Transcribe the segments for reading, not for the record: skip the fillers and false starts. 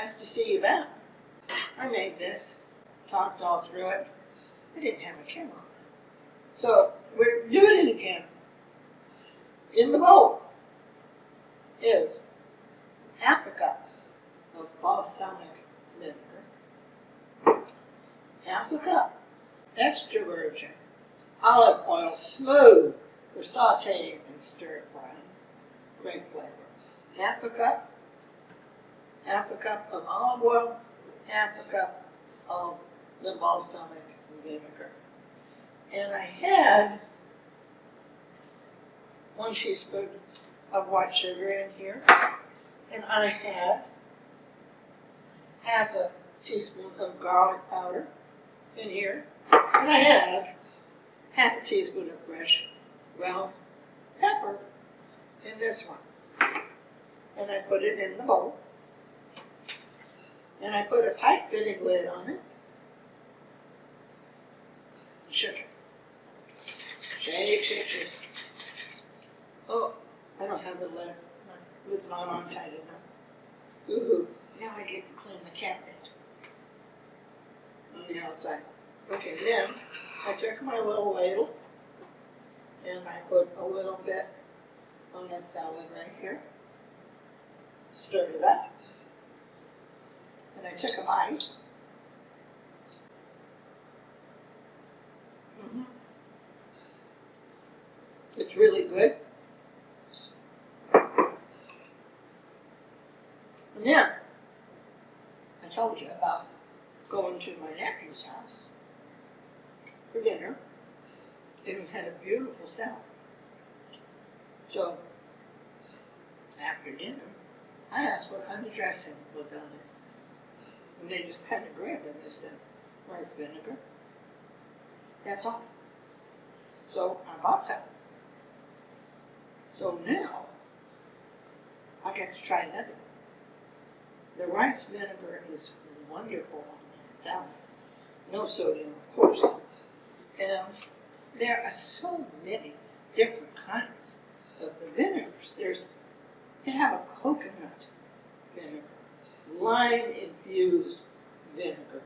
Nice to see you back. I made this, talked all through it. I didn't have a camera on. So we're doing it again. In the bowl is half a cup of balsamic vinegar, half a cup extra virgin olive oil, smooth for sauteing and stir frying. Great flavor. Half a cup of olive oil, half a cup of the balsamic vinegar. And I had 1 teaspoon of white sugar in here, and I had half a teaspoon of garlic powder in here, and I had half a teaspoon of fresh ground pepper in this one. And I put it in the bowl, and I put a tight fitting lid on it, and shook it. Shake, shake, shake. Oh, I don't have the lid. My lid's not on tight enough. Ooh, now I get to clean the cabinet on the outside. Okay, then I took my little ladle and I put a little bit on this salad right here. Stirred it up. And I took a bite. It's really good. And then, I told you about going to my nephew's house for dinner, and we had a beautiful salad. So, after dinner, I asked what kind of dressing was on it. And they just kind of grinned and they said, rice vinegar. That's all. So, I bought some. So now, I get to try another one. The rice vinegar is wonderful on that salad. No sodium, of course. And there are so many different kinds of the vinegars. They have a coconut vinegar, lime-infused vinegar,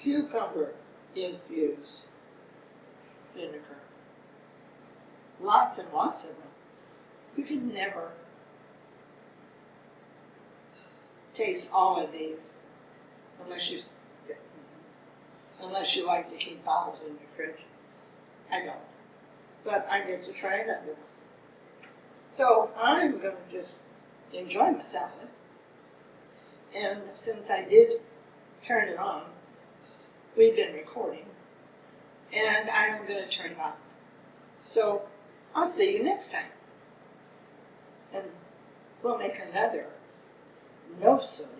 cucumber-infused vinegar. Lots and lots of them. You can never taste all of these unless you like to keep bottles in your fridge. I don't. But I get to try another one. So I'm going to just enjoy my salad. And since I did turn it on, we've been recording, and I'm going to turn it off. So I'll see you next time. And we'll make another no sodium